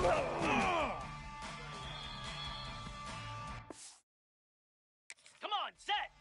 Come on, set!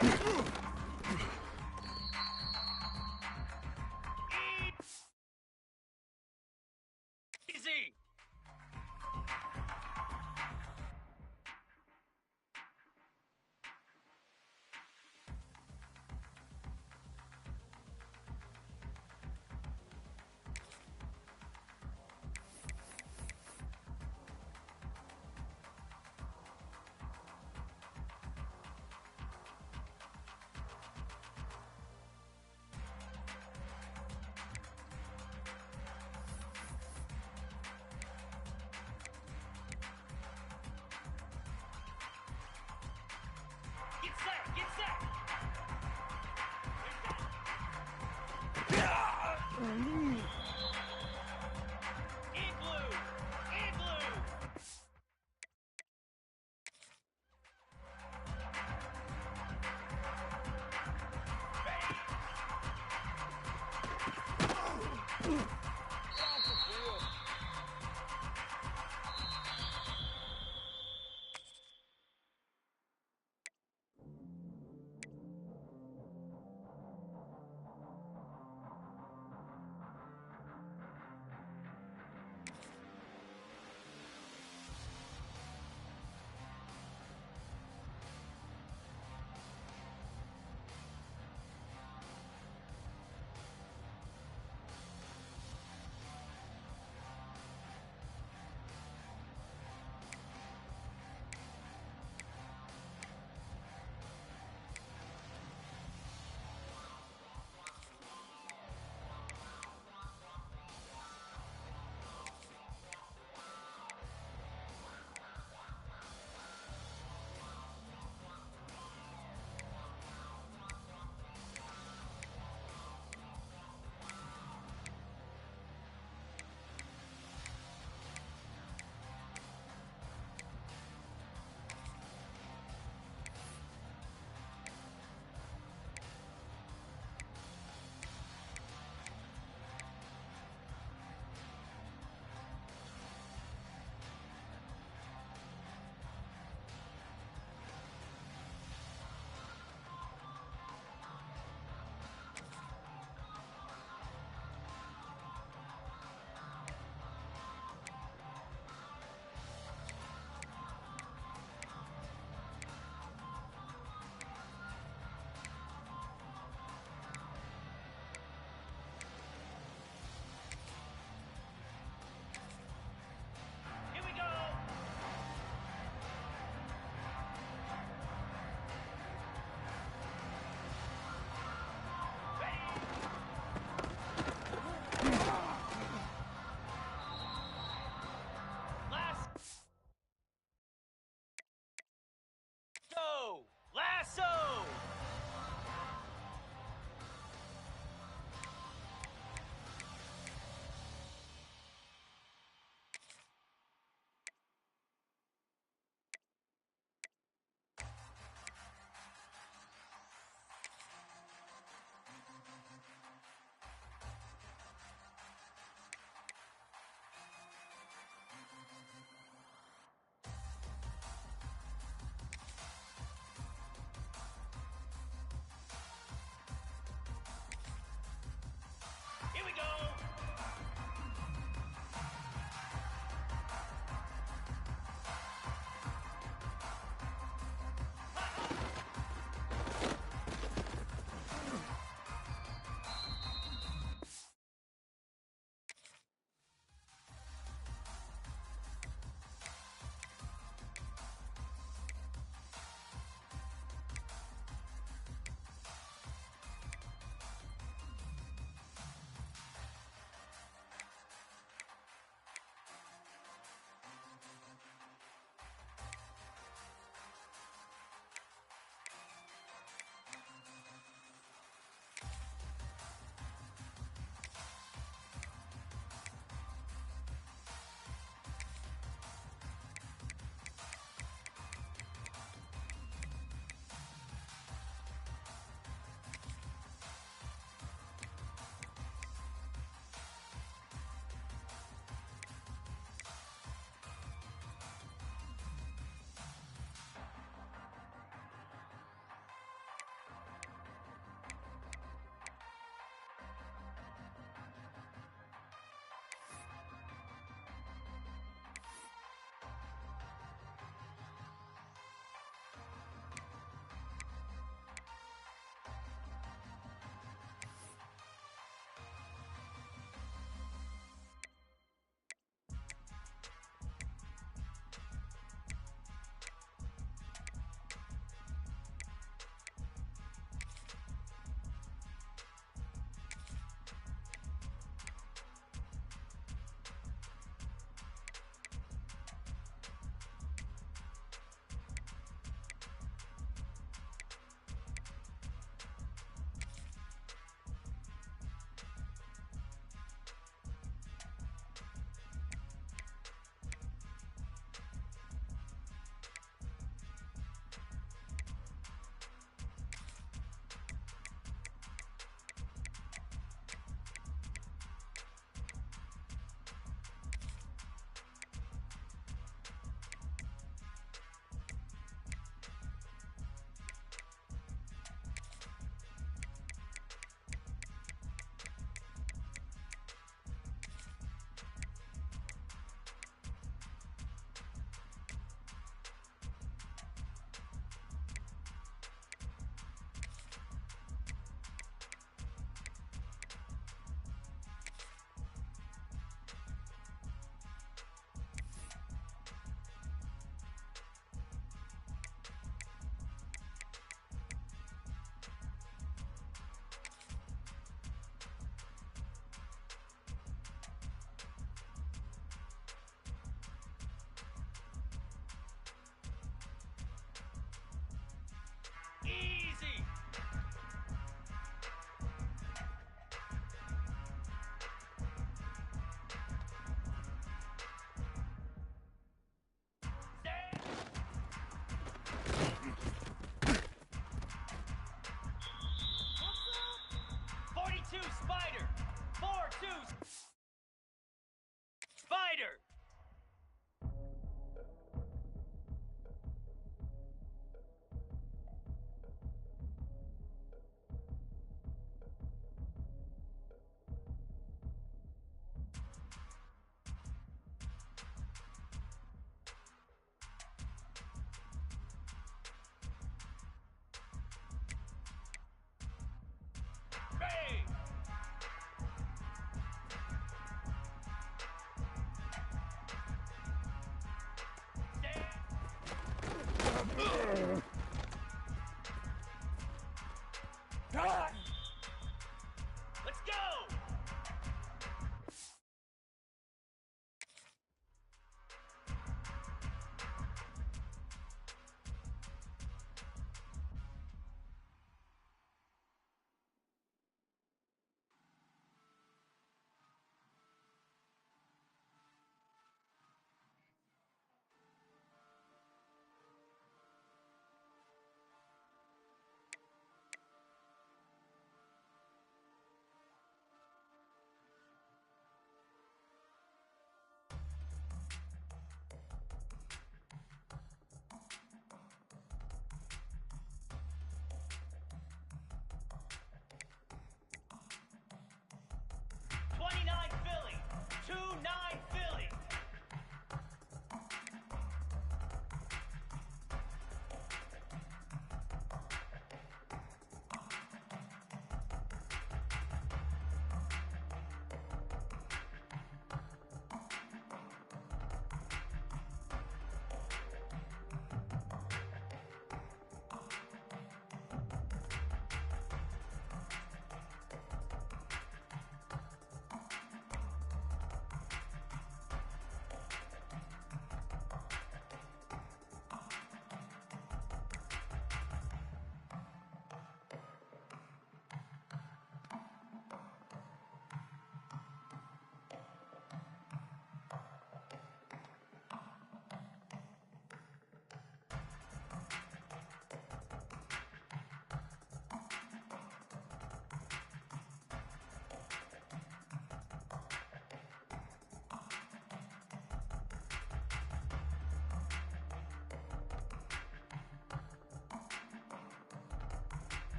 Easy! Get set! Get set! Igloo! Igloo!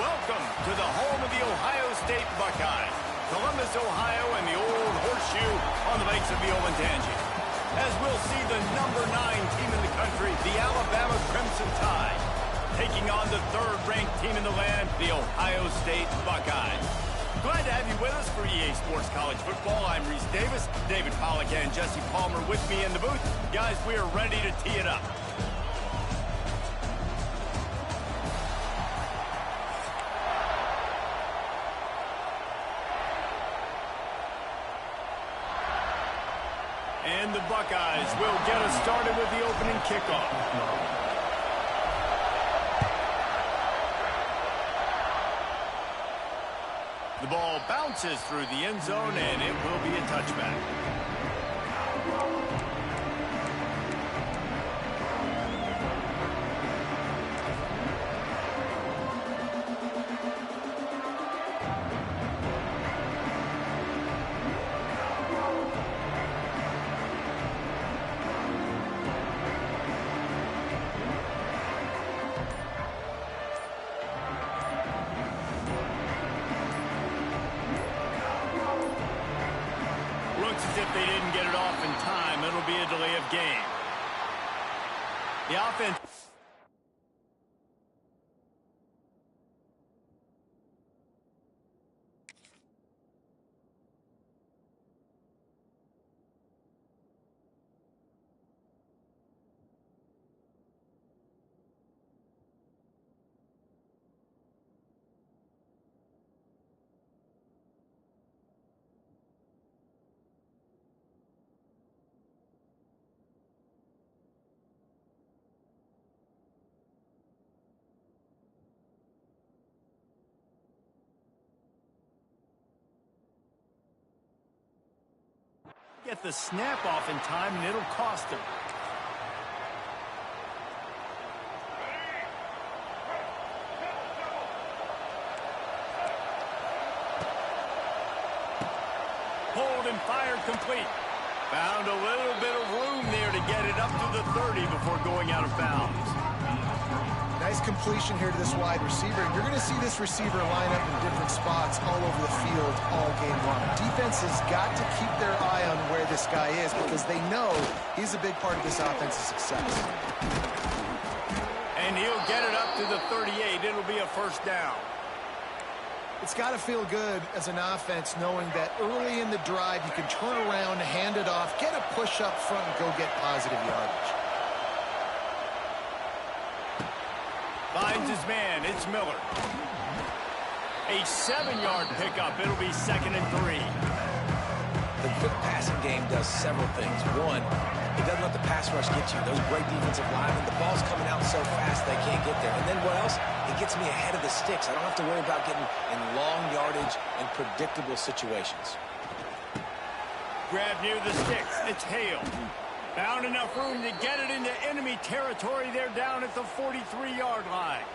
Welcome to the home of the Ohio State Buckeyes, Columbus, Ohio, and the Old Horseshoe on the banks of the Olentangy. As we'll see the number 9 team in the country, the Alabama Crimson Tide, taking on the third-ranked team in the land, the Ohio State Buckeyes. Glad to have you with us for EA Sports College Football. I'm Reese Davis, David Pollack and Jesse Palmer with me in the booth. Guys, we are ready to tee it up. And the Buckeyes will get us started with the opening kickoff. The ball bounces through the end zone, and it will be a touchback. Looks as if they didn't get it off in time. It'll be a delay of game. The offense... Get the snap off in time, and it'll cost them. Hold and fired complete. Found a little bit of room there to get it up to the 30 before going out of bounds. Nice completion here to this wide receiver. You're going to see this receiver line up in different spots all over the field all game long. Defense has got to keep their eye on where this guy is because they know he's a big part of this offense's success. And he'll get it up to the 38. It'll be a first down. It's got to feel good as an offense knowing that early in the drive you can turn around, hand it off, get a push up front, and go get positive yardage. Finds his man. It's Miller. A 7-yard pickup. It'll be 2nd and 3. The quick passing game does several things. One, it doesn't let the pass rush get you. Those great defensive linemen, the ball's coming out so fast they can't get there. And then what else? It gets me ahead of the sticks. I don't have to worry about getting in long yardage and predictable situations. Grab near the sticks. It's Hale. Found enough room to get it into enemy territory. They're down at the 43-yard line.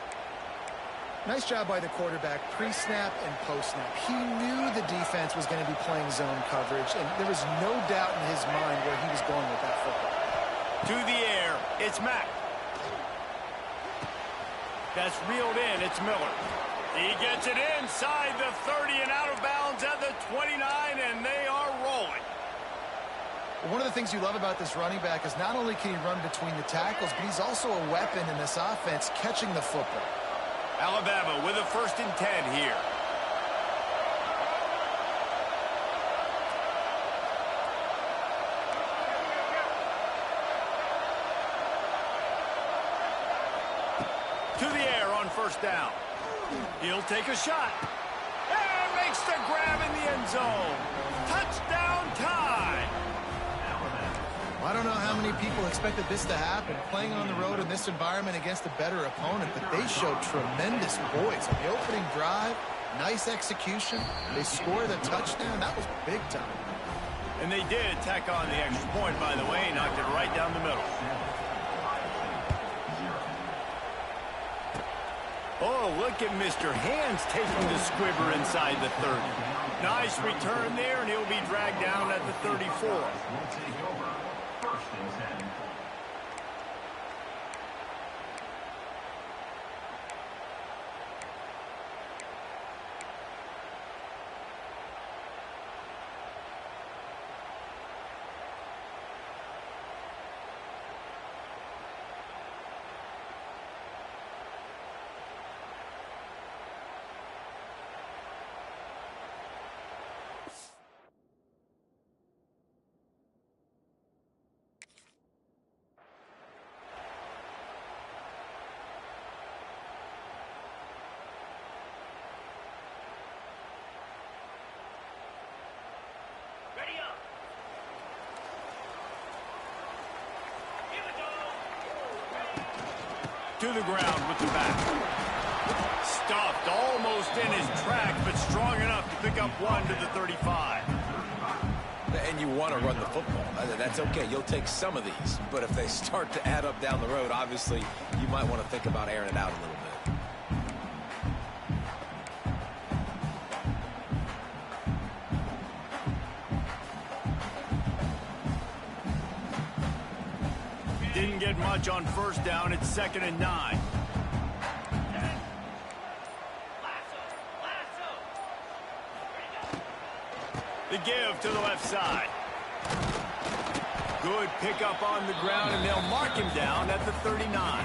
Nice job by the quarterback, pre-snap and post-snap. He knew the defense was going to be playing zone coverage, and there was no doubt in his mind where he was going with that football. To the air, it's Mack. That's reeled in, it's Miller. He gets it inside the 30 and out of bounds at the 29, and they are rolling. One of the things you love about this running back is not only can he run between the tackles, but he's also a weapon in this offense catching the football. Alabama with a 1st and 10 here. To the air on 1st down. He'll take a shot. And makes the grab in the end zone. Touchdown time. I don't know how many people expected this to happen, playing on the road in this environment against a better opponent, but they showed tremendous poise. On the opening drive, nice execution. They scored a touchdown. That was big time. And they did tack on the extra point, by the way, knocked it right down the middle. Oh, look at Mr. Hands taking the squibber inside the 30. Nice return there, and he'll be dragged down at the 34. Ready up. Here we go. To the ground with the back. Stuffed almost in his track, but strong enough to pick up 1 to the 35. And you want to run the football. That's okay. You'll take some of these. But if they start to add up down the road, obviously, you might want to think about airing it out a little bit. Didn't get much on 1st down. It's 2nd and 9. The give to the left side. Good pickup on the ground, and they'll mark him down at the 39.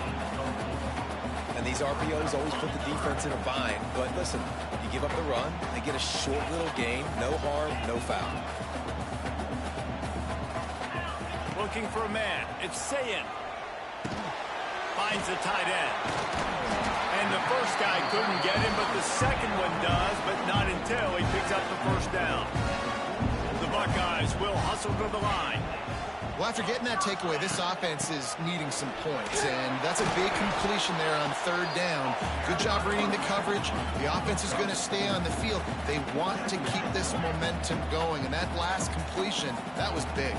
And these RPOs always put the defense in a bind. But listen, you give up the run, they get a short little gain, no harm, no foul. Looking for a man. It's Sayin. Finds the tight end. And the first guy couldn't get him, but the second one does, but not until he picks up the 1st down. The Buckeyes will hustle to the line. Well, after getting that takeaway, this offense is needing some points, and that's a big completion there on 3rd down. Good job reading the coverage. The offense is going to stay on the field. They want to keep this momentum going, and that last completion, that was big.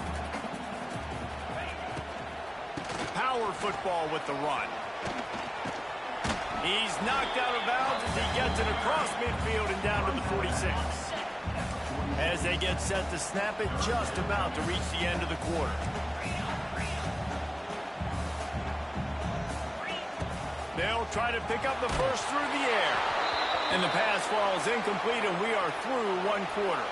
Power football with the run. He's knocked out of bounds as he gets it across midfield and down to the 46. As they get set to snap it, just about to reach the end of the quarter. They'll try to pick up the first through the air. And the pass falls incomplete, and we are through 1 quarter.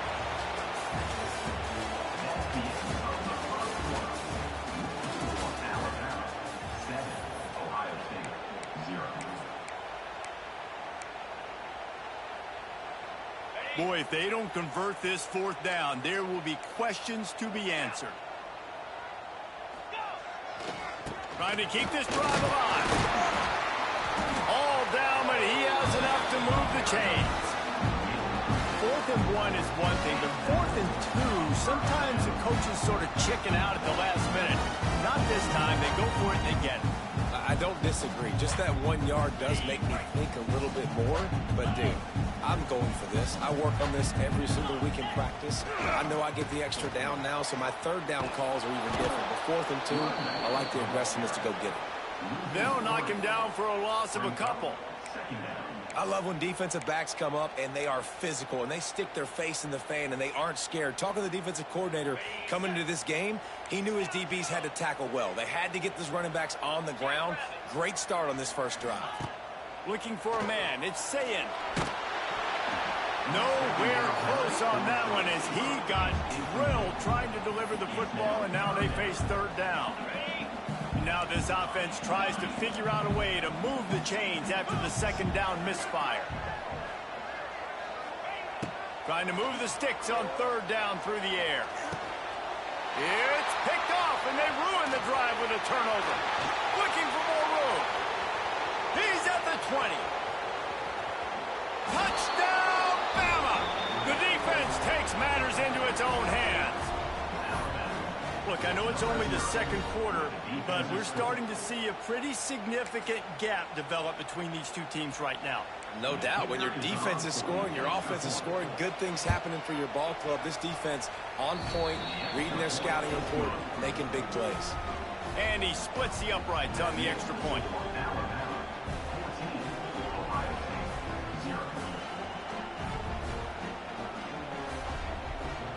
Boy, if they don't convert this 4th down, there will be questions to be answered. Trying to keep this drive alive. All the chains. 4th and 1 is one thing, but 4th and 2, sometimes the coaches sort of chicken out at the last minute. Not this time. They go for it and they get it. I don't disagree. Just that 1 yard does make me think a little bit more. But, dude, I'm going for this. I work on this every single week in practice. I know I get the extra down now, so my 3rd down calls are even different. But 4th and 2, I like the aggressiveness to go get it. They'll knock him down for a loss of a couple. I love when defensive backs come up and they are physical and they stick their face in the fan and they aren't scared. Talking to the defensive coordinator coming into this game, he knew his DBs had to tackle well. They had to get those running backs on the ground. Great start on this first drive. Looking for a man. It's Sayin. Nowhere close on that one as he got drilled trying to deliver the football, and now they face 3rd down. Now this offense tries to figure out a way to move the chains after the 2nd down misfire. Trying to move the sticks on 3rd down through the air. It's picked off, and they ruin the drive with a turnover. Looking for more room. He's at the 20. Touchdown, Bama! The defense takes matters into its own hands. Look, I know it's only the 2nd quarter, but we're starting to see a pretty significant gap develop between these two teams right now. No doubt. When your defense is scoring, your offense is scoring, good things happening for your ball club. This defense on point, reading their scouting report, making big plays. And he splits the uprights on the extra point.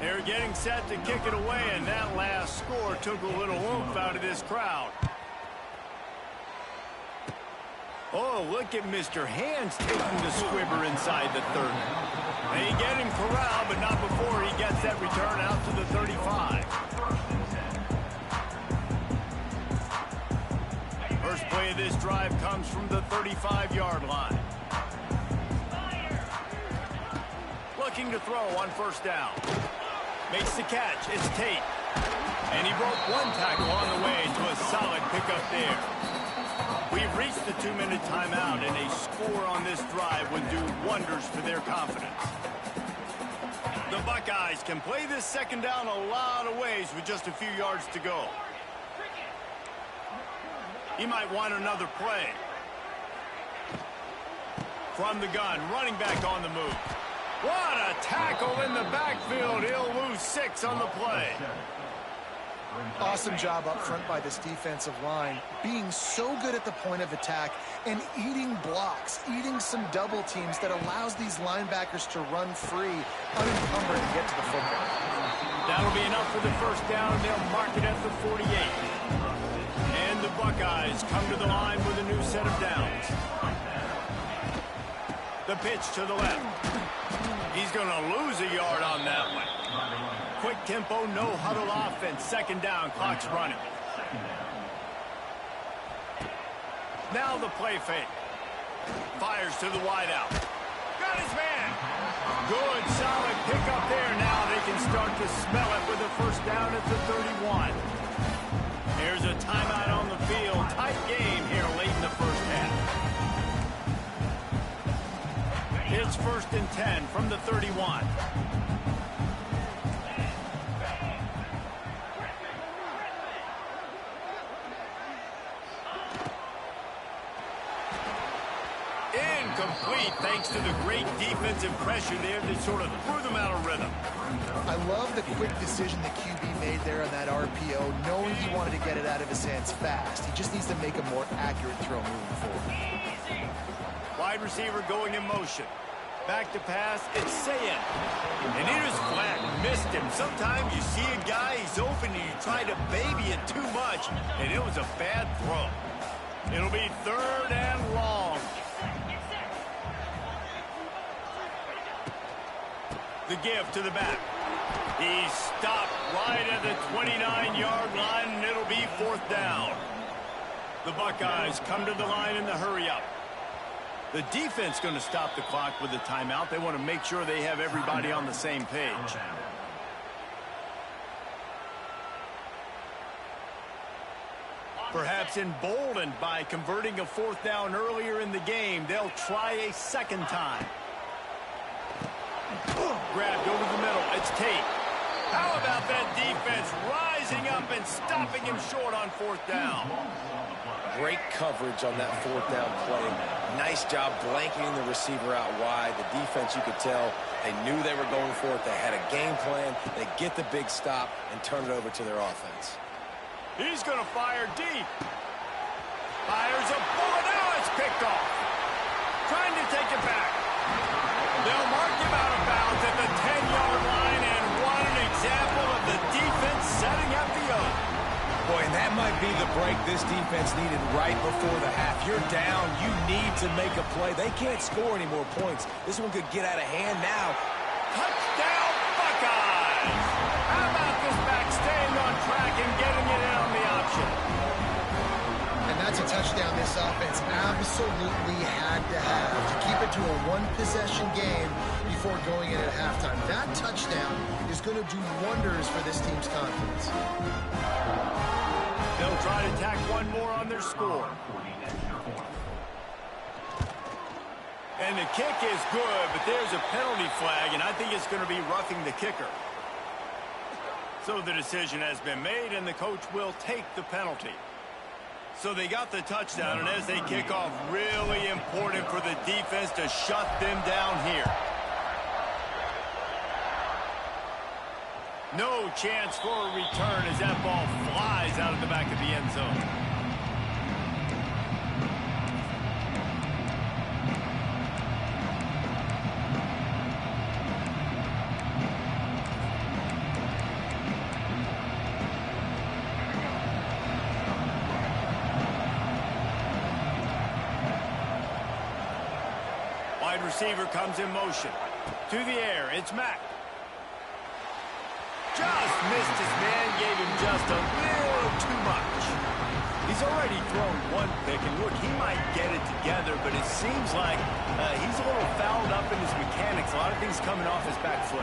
They're getting set to kick it away, and that last score took a little oomph out of this crowd. Oh, look at Mr. Hands taking the squibber inside the 30. They get him corralled, but not before he gets that return out to the 35. First play of this drive comes from the 35-yard line. Looking to throw on 1st down. Makes the catch. It's Tate. And he broke 1 tackle on the way to a solid pickup there. We've reached the 2-minute timeout, and a score on this drive would do wonders for their confidence. The Buckeyes can play this 2nd down a lot of ways with just a few yards to go. He might want another play. From the gun, running back on the move. What a tackle in the backfield. He'll lose 6 on the play. Awesome job up front by this defensive line, being so good at the point of attack and eating blocks, eating some double teams that allows these linebackers to run free, unencumbered, and get to the football. That'll be enough for the 1st down. They'll mark it at the 48. And the Buckeyes come to the line with a new set of downs. The pitch to the left. He's going to lose a yard on that one. Quick tempo, no huddle offense. 2nd down, clock's running. Now the play fake. Fires to the wideout. Got his man. Good, solid pickup there. Now they can start to smell it with a 1st down at the 31. Here's a timeout on the field. Tight game here late in the 1st half. It's 1st and 10 from the 31. Incomplete thanks to the great defensive pressure there that sort of threw them out of rhythm. I love the quick decision the QB made there on that RPO, knowing he wanted to get it out of his hands fast. He just needs to make a more accurate throw moving forward. Wide receiver going in motion. Back to pass, it's Sayin. And it is flat, missed him. Sometimes you see a guy, he's open, and you try to baby it too much, and it was a bad throw. It'll be 3rd and long. The give to the back. He's stopped right at the 29-yard line, and it'll be 4th down. The Buckeyes come to the line in the hurry-up. The defense going to stop the clock with a timeout. They want to make sure they have everybody on the same page. Perhaps emboldened by converting a 4th down earlier in the game, they'll try a 2nd time. grabbed over the middle. It's Tate. How about that defense rising up and stopping him short on fourth down? Great coverage on that fourth down play. Nice job blanketing the receiver out wide. The defense, you could tell, they knew they were going for it. They had a game plan. They get the big stop and turn it over to their offense. He's going to fire deep. Fires a bullet. Now it's picked off. Trying to take it back. They'll mark him out of bounds at the 10-yard line, and what an example of the defense setting up the oath. Boy, and that might be the break this defense needed right before the half. You're down. You need to make a play. They can't score any more points. This one could get out of hand now. Touchdown, Buckeyes! How about this back staying on track and getting it in on the option? And that's a touchdown this offense absolutely had to have to keep it to a one-possession game before going in at halftime. That touchdown is going to do wonders for this team's confidence. They'll try to tack one more on their score. And the kick is good, but there's a penalty flag, and I think it's going to be roughing the kicker. So the decision has been made, and the coach will take the penalty. So they got the touchdown, and as they kick off, really important for the defense to shut them down here. No chance for a return as that ball flies out of the back of the end zone. Wide receiver comes in motion. To the air, it's Mack. Just missed his man, gave him just a little too much. He's already thrown one pick, and look, he might get it together, but it seems like he's a little fouled up in his mechanics. A lot of things coming off his back foot.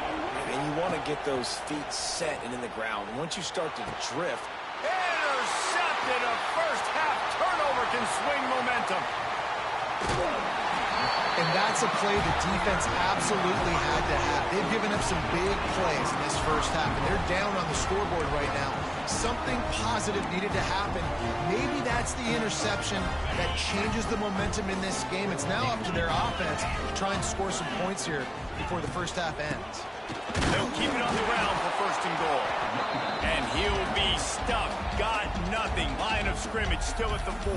And you want to get those feet set and in the ground. Once you start to drift. Intercepted. A first half turnover can swing momentum. And that's a play the defense absolutely had to have. They've given up some big plays in this first half, and they're down on the scoreboard right now. Something positive needed to happen. Maybe that's the interception that changes the momentum in this game. It's now up to their offense to try and score some points here before the first half ends. They'll keep it on the ground for first and goal. And he'll be stuck. Got nothing. Line of scrimmage still at the 4.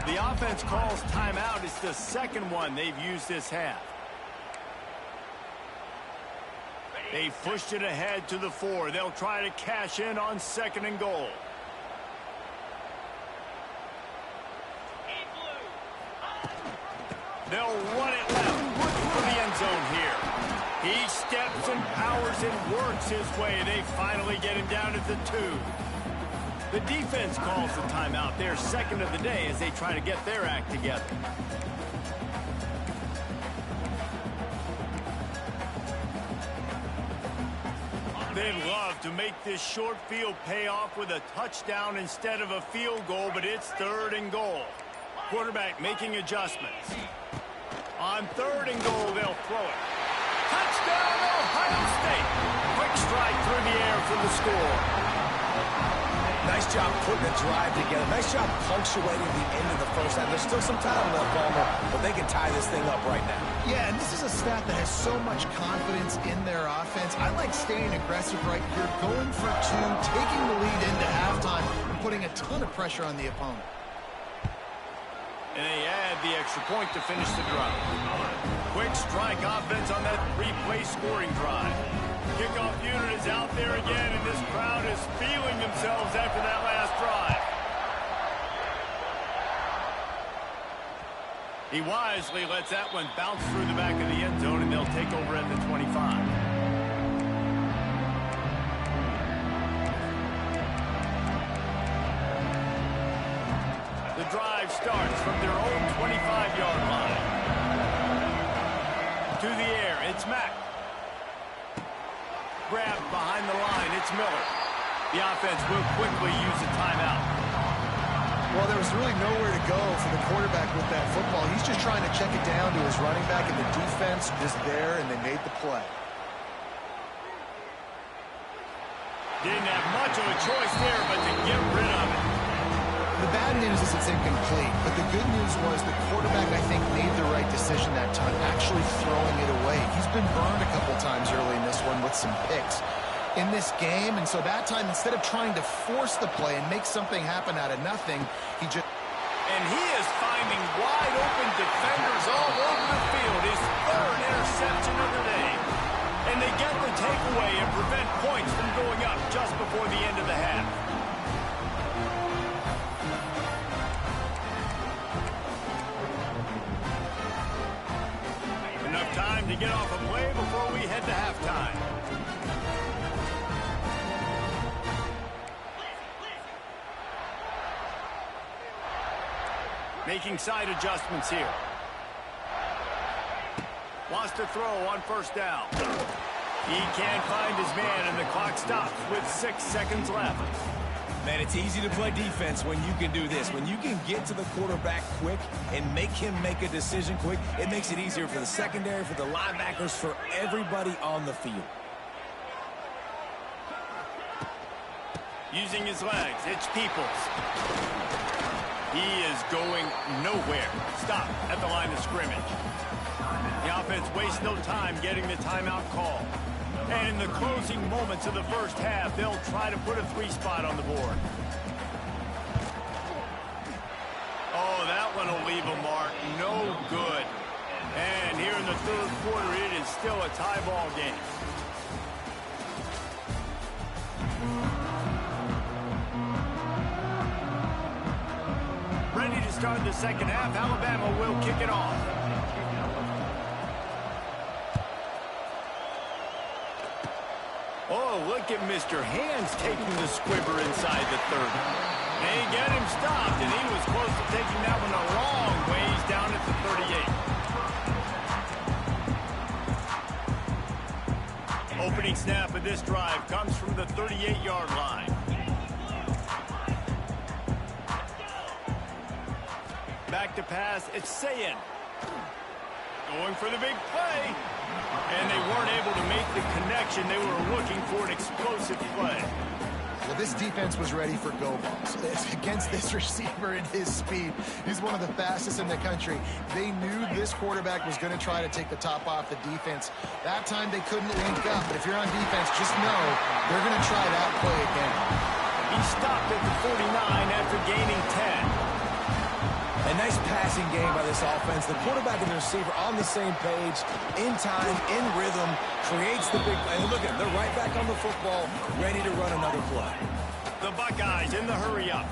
The offense calls timeout. It's the second one they've used this half. They pushed it ahead to the 4. They'll try to cash in on second and goal. They'll run it left, looking for the end zone here. He steps and powers and works his way. They finally get him down at the 2. The defense calls the timeout. They're second of the day as they try to get their act together. They'd love to make this short field pay off with a touchdown instead of a field goal, but it's third and goal. Quarterback making adjustments. On third and goal, they'll throw it. Touchdown, Ohio State. Quick strike through the air for the score. Nice job putting the drive together. Nice job punctuating the end of the first half. There's still some time left, Palmer, but they can tie this thing up right now. Yeah, and this is a staff that has so much confidence in their offense. I like staying aggressive right here, going for 2, taking the lead into halftime, and putting a ton of pressure on the opponent. And they add the extra point to finish the drive. Quick strike offense on that 3-play scoring drive. Kickoff unit is out there again, and this crowd is feeling themselves after that last drive. He wisely lets that one bounce through the back of the end zone, and they'll take over at the 25. The drive starts from their own 25-yard line. To the air, it's Mack. Grabbed behind the line, it's Miller. The offense will quickly use a timeout. Well, there was really nowhere to go for the quarterback with that football. He's just trying to check it down to his running back, and the defense was there, and they made the play. Didn't have much of a choice there, but to get rid of it. The bad news is it's incomplete, but the good news was the quarterback, I think, made the right decision that time, actually throwing it away. He's been burned a couple times early in this one with some picks in this game, and so that time, instead of trying to force the play and make something happen out of nothing, he just... And he is finding wide open defenders all over the field. His third interception of the day. And they get the takeaway and prevent points from going up just before the end of the half. Enough time to get off a play before we head to halftime. Making side adjustments here. Wants to throw on first down. He can't find his man, and the clock stops with 6 seconds left. Man, it's easy to play defense when you can do this. When you can get to the quarterback quick and make him make a decision quick, it makes it easier for the secondary, for the linebackers, for everybody on the field. Using his legs, it's Peoples. He is going nowhere. Stop at the line of scrimmage. The offense wastes no time getting the timeout call. And in the closing moments of the first half, they'll try to put a 3-spot on the board. Oh, that one will leave a mark. No good. And here in the third quarter, it is still a tie ball game. Ready to start the second half. Alabama will kick it off. Oh, look at Mr. Hands taking the squibber inside the 30. They get him stopped, and he was close to taking that one a long ways down at the 38. Opening snap of this drive comes from the 38-yard line. Back to pass, it's Sayin. Going for the big play. And they weren't able to make the connection. They were looking for an explosive play. Well, this defense was ready for go balls. Against this receiver and his speed, he's one of the fastest in the country. They knew this quarterback was going to try to take the top off the defense. That time they couldn't link up, but if you're on defense, just know they're going to try that play again. He stopped at the 49 after gaining 10. A nice passing game by this offense. The quarterback and the receiver on the same page, in time, in rhythm, creates the big play. And look at them, they're right back on the football, ready to run another play. The Buckeyes in the hurry-up.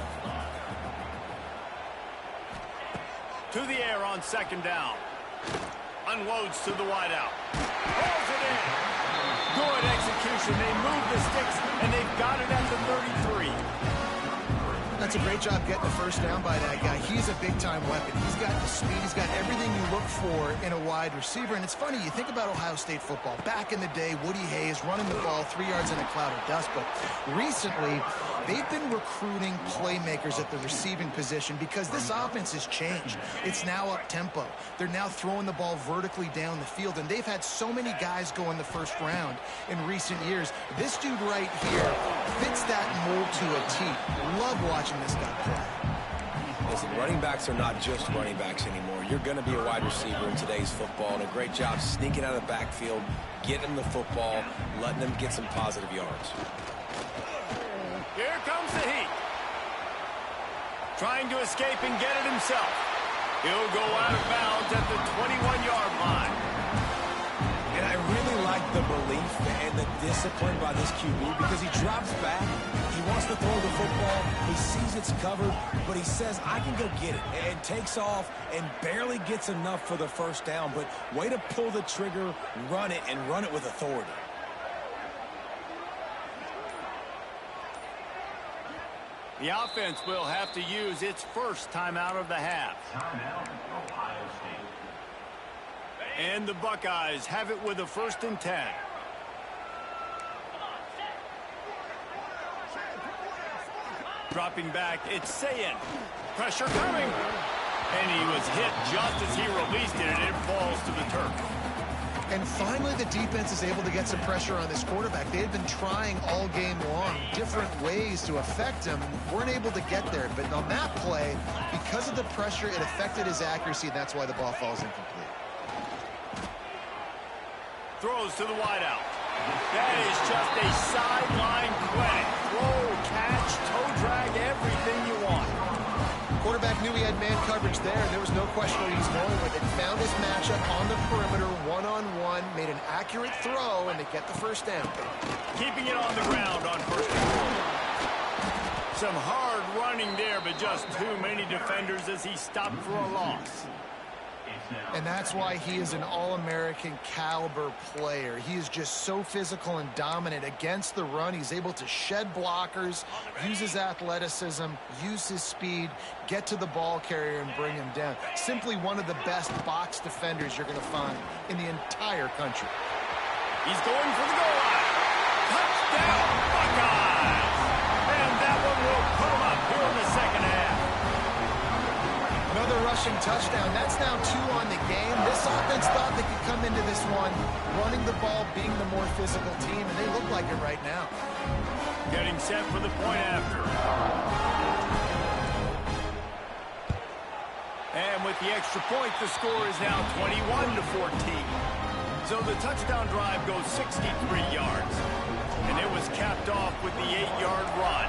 To the air on second down. Unloads to the wideout. Rolls it in. Good execution. They move the sticks, and they've got it at the 33. That's a great job getting the first down by that guy. He's a big-time weapon. He's got the speed. He's got everything you look for in a wide receiver. And it's funny, you think about Ohio State football. Back in the day, Woody Hayes running the ball 3 yards in a cloud of dust. But recently, they've been recruiting playmakers at the receiving position because this offense has changed. It's now up-tempo. They're now throwing the ball vertically down the field. And they've had so many guys go in the first round in recent years. This dude right here fits that mold to a T. Love watching this guy play. Listen, running backs are not just running backs anymore. You're going to be a wide receiver in today's football, and a great job sneaking out of the backfield, getting them the football, letting them get some positive yards. Here comes the heat. Trying to escape and get it himself. He'll go out of bounds at the 21-yard line. And I really like the belief and the discipline by this QB because he drops back. He wants to throw the football. He sees it's covered, but he says, I can go get it, and takes off and barely gets enough for the first down. But way to pull the trigger, run it, and run it with authority. The offense will have to use its first timeout of the half. And the Buckeyes have it with a 1st and 10. Dropping back, it's Sayin. Pressure coming. And he was hit just as he released it, and it falls to the turf. And finally, the defense is able to get some pressure on this quarterback. They had been trying all game long different ways to affect him. Weren't able to get there. But on that play, because of the pressure, it affected his accuracy, and that's why the ball falls incomplete. Throws to the wideout. That is just a sideline play. Throw, catch, toe drag, everything you want. Quarterback knew he had man coverage there, and there was no question where he's going with it. Found his matchup on the perimeter, one-on-one, made an accurate throw, and they get the first down. Keeping it on the ground on first down. Some hard running there, but just too many defenders as he stopped for a loss. And that's why he is an All-American caliber player. He is just so physical and dominant against the run. He's able to shed blockers, use his athleticism, use his speed, get to the ball carrier and bring him down. Simply one of the best box defenders you're going to find in the entire country. He's going for the goal line. Touchdown, Buckeyes! And that one will put him up here in the second half. Another rushing touchdown. That's now 2 on the game. This offense thought they could come into this one running the ball, being the more physical team, and they look like it right now. Getting set for the point after. And with the extra point, the score is now 21-14. So the touchdown drive goes 63 yards. And it was capped off with the 8-yard run.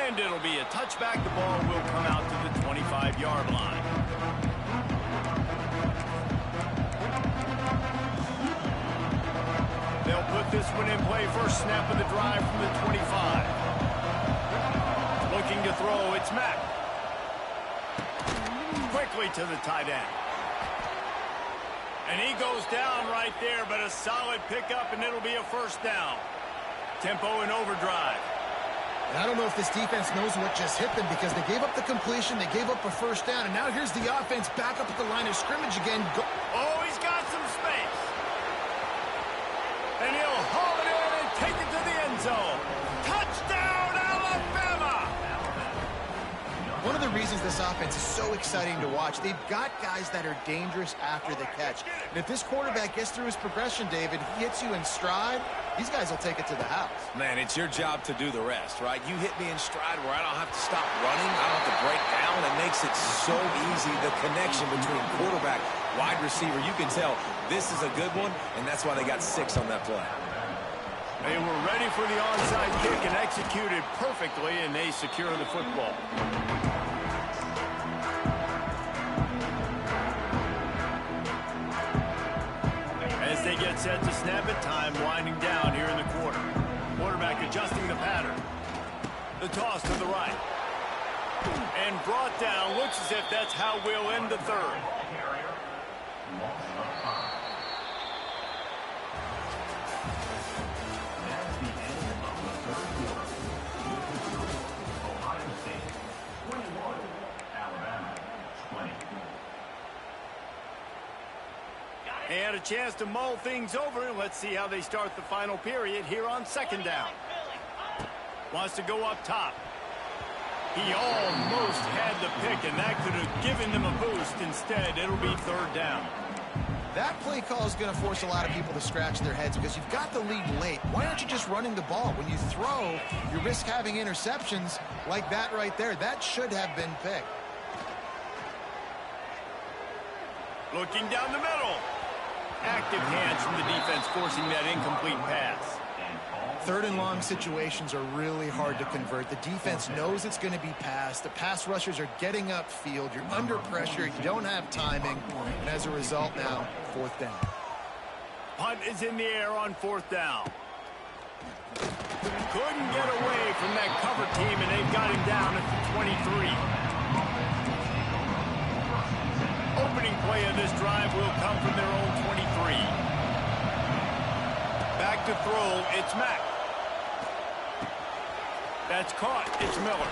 And it'll be a touchback. The ball will come out to the 25-yard line. They'll put this one in play. First snap of the drive from the 25. Looking to throw, it's Mack. Quickly to the tight end. And he goes down right there, but a solid pickup, and it'll be a first down. Tempo in overdrive. And I don't know if this defense knows what just hit them because they gave up the completion, they gave up a first down, and now here's the offense back up at the line of scrimmage again. Oh, he's got some space. And he'll haul it in and take it to the end zone. Touchdown, Alabama! One of the reasons this offense is so exciting to watch, they've got guys that are dangerous after the catch. And if this quarterback gets through his progression, David, he hits you in stride, these guys will take it to the house. Man, it's your job to do the rest, right? You hit me in stride where I don't have to stop running. I don't have to break down. It makes it so easy, the connection between quarterback, wide receiver. You can tell this is a good one, and that's why they got 6 on that play. They were ready for the onside kick and executed perfectly, and they secure the football. As they get set to snap it, time winding down here in the quarter. Quarterback adjusting the pattern. The toss to the right. And brought down. Looks as if that's how we'll end the third. And a chance to mull things over. Let's see how they start the final period here on second down. Wants to go up top. He almost had the pick, and that could have given them a boost. Instead, it'll be third down. That play call is going to force a lot of people to scratch their heads because you've got the lead late. Why aren't you just running the ball? When you throw, you risk having interceptions like that right there. That should have been picked. Looking down the middle. Active hands from the defense forcing that incomplete pass. Third and long situations are really hard to convert. The defense knows it's going to be passed. The pass rushers are getting upfield. You're under pressure. You don't have timing. And as a result now, fourth down. Punt is in the air on fourth down. Couldn't get away from that cover team, and they've got him down at the 23. Opening play of this drive will come from their own 23. Back to throw, it's Mack. That's caught, it's Miller.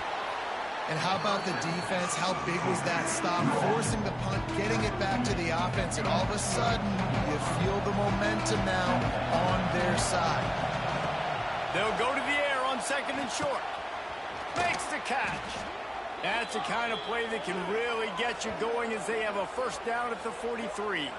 And how about the defense? How big was that stop? Forcing the punt, getting it back to the offense, and all of a sudden, you feel the momentum now on their side. They'll go to the air on 2nd and short. Makes the catch. That's the kind of play that can really get you going as they have a first down at the 43.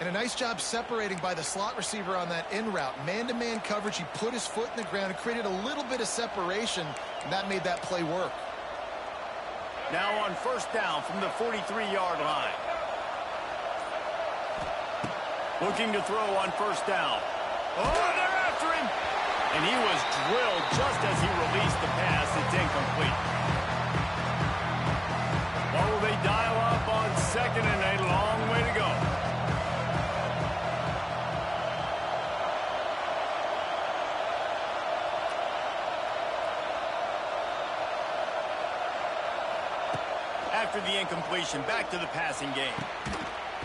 And a nice job separating by the slot receiver on that in route. Man-to-man coverage, he put his foot in the ground and created a little bit of separation, and that made that play work. Now on first down from the 43-yard line. Looking to throw on first down. Oh, they're after him! And he was drilled just as he released the pass. It's incomplete. What will they dial up on 2nd and a long way to go? After the incompletion, back to the passing game.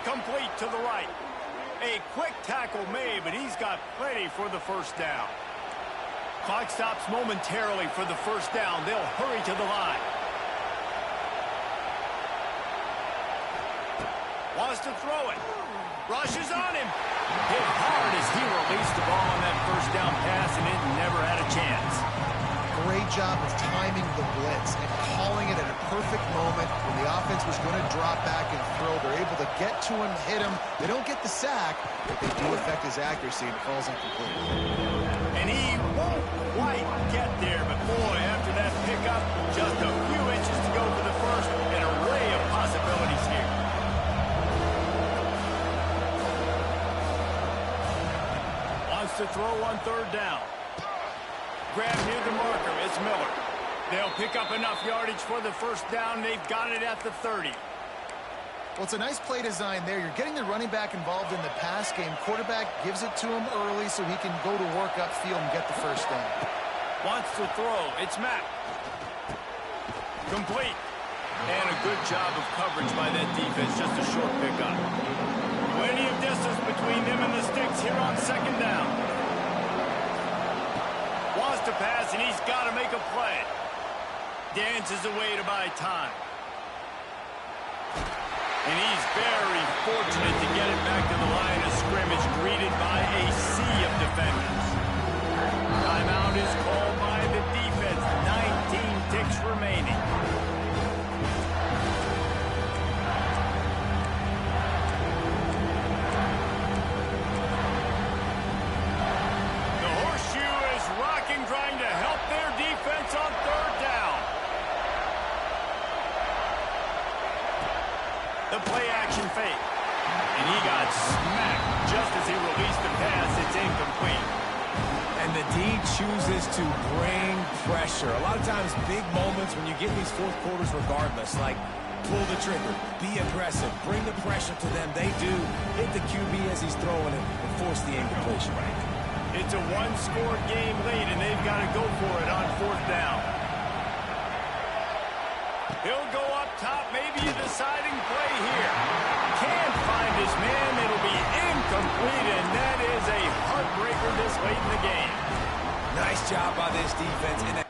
Complete to the right. A quick tackle made, but he's got plenty for the first down. Clock stops momentarily for the first down. They'll hurry to the line. Wants to throw it. Rushes on him. Hit hard as he released the ball on that first down pass, and it never had a chance. Great job of timing the blitz and calling it at a perfect moment when the offense was going to drop back and throw. They're able to get to him, hit him. They don't get the sack, but they do affect his accuracy, and it falls incomplete. And he won't quite get there, but boy, after that pickup, just a few inches to go for the first. An array of possibilities here. Wants to throw on third down. Grab near the marker. It's Miller. They'll pick up enough yardage for the first down. They've got it at the 30. Well, it's a nice play design there. You're getting the running back involved in the pass game. Quarterback gives it to him early so he can go to work upfield and get the first down. Wants to throw. It's Mack. Complete. And a good job of coverage by that defense. Just a short pickup. Plenty of distance between them and the sticks here on second down. Wants to pass, and he's got to make a play. Dances away to buy time. And he's very fortunate to get it back to the line of scrimmage, greeted by a sea of defenders. Timeout is called by the defense. 19 ticks remaining. The horseshoe is rocking, trying to help their defense on third down. The play-action fake. And he got smacked just as he released the pass. It's incomplete. And the D chooses to bring pressure. A lot of times, big moments when you get these fourth quarters regardless, like pull the trigger, be aggressive, bring the pressure to them. They do hit the QB as he's throwing it and force the incompletion. It's a one-score game late, and they've got to go for it on fourth down. He'll go up top, maybe a deciding play here. Can't find his man. It'll be incomplete, and that is a heartbreaker this late in the game. Nice job by this defense. And